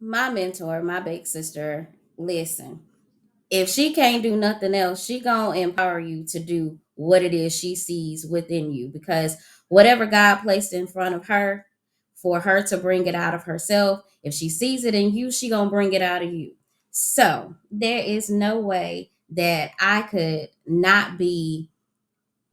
my mentor, my big sister, listen, if she can't do nothing else, she gonna empower you to do what it is she sees within you, because whatever God placed in front of her for her to bring it out of herself, if she sees it in you, she gonna bring it out of you. So there is no way that I could not be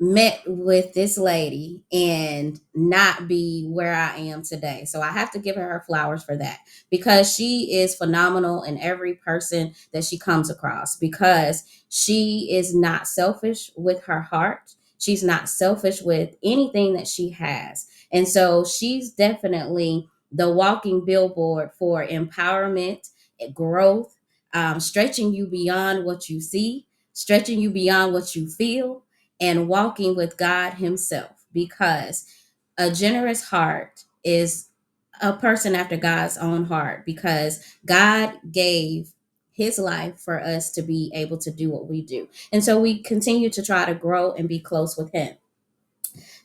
met with this lady and not be where I am today. So I have to give her flowers for that, because she is phenomenal in every person that she comes across, because she is not selfish with her heart. She's not selfish with anything that she has. And so she's definitely the walking billboard for empowerment, growth, stretching you beyond what you see, stretching you beyond what you feel, and walking with God Himself, because a generous heart is a person after God's own heart, because God gave His life for us to be able to do what we do. And so we continue to try to grow and be close with Him.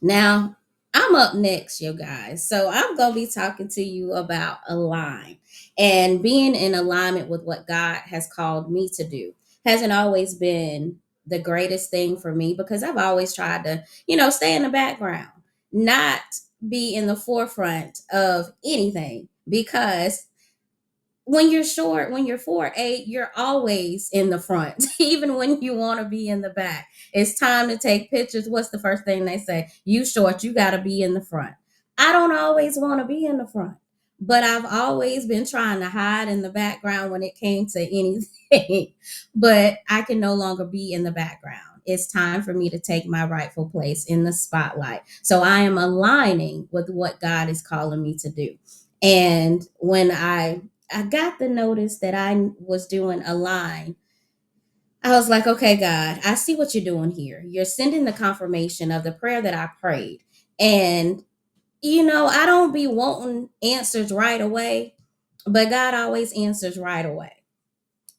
Now, I'm up next, you guys. So I'm going to be talking to you about align, and being in alignment with what God has called me to do. Hasn't always been the greatest thing for me, because I've always tried to, stay in the background, not be in the forefront of anything, because when you're short, when you're 4'8", you're always in the front, even when you want to be in the back. It's time to take pictures. What's the first thing they say? You short, you got to be in the front. I don't always want to be in the front, but I've always been trying to hide in the background when it came to anything. But I can no longer be in the background. It's time for me to take my rightful place in the spotlight. So I am aligning with what God is calling me to do. And when I got the notice that I was doing a line, I was like, okay, God, I see what you're doing here. You're sending the confirmation of the prayer that I prayed. And, I don't be wanting answers right away, but God always answers right away.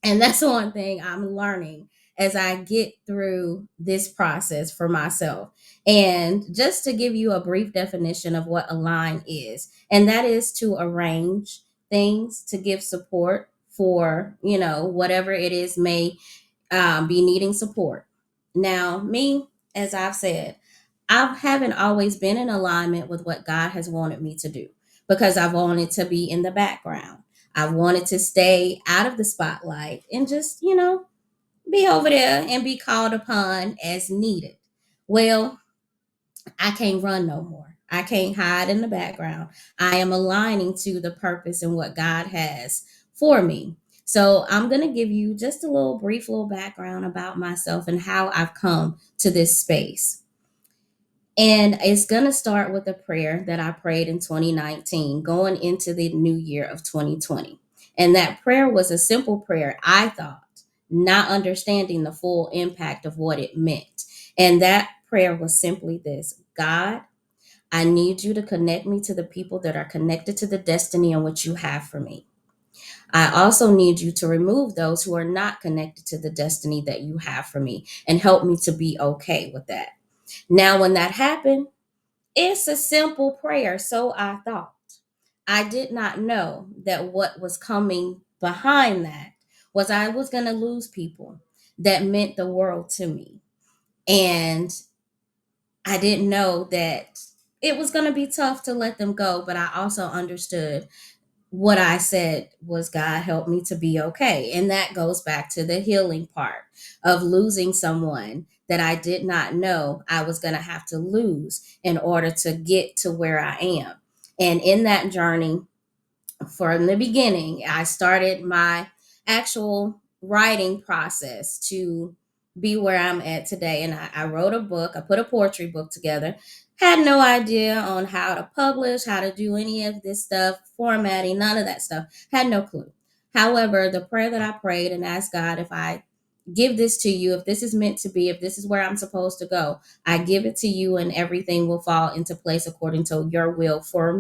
And that's one thing I'm learning as I get through this process for myself. And just to give you a brief definition of what align is, and that is to arrange things to give support for, whatever it is may be needing support. Now, me, as I've said, I haven't always been in alignment with what God has wanted me to do, because I've wanted to be in the background. I've wanted to stay out of the spotlight and just, be over there and be called upon as needed. Well, I can't run no more. I can't hide in the background. I am aligning to the purpose and what God has for me. So I'm going to give you just a little brief little background about myself and how I've come to this space. And it's going to start with a prayer that I prayed in 2019, going into the new year of 2020. And that prayer was a simple prayer, I thought, not understanding the full impact of what it meant. And that prayer was simply this: God, I need you to connect me to the people that are connected to the destiny in which you have for me. I also need you to remove those who are not connected to the destiny that you have for me, and help me to be okay with that. Now, when that happened, it's a simple prayer, so I thought. I did not know that what was coming behind that was I was going to lose people that meant the world to me. And I didn't know that it was going to be tough to let them go, but I also understood what I said was, God, help me to be okay. And that goes back to the healing part of losing someone that I did not know I was going to have to lose in order to get to where I am. And in that journey, from the beginning, I started my actual writing process to be where I'm at today. And I wrote a book, I put a poetry book together. Had no idea on how to publish, how to do any of this stuff, formatting, none of that stuff. Had no clue. However, the prayer that I prayed and asked God, if I give this to you, if this is meant to be, if this is where I'm supposed to go, I give it to you and everything will fall into place according to your will for me.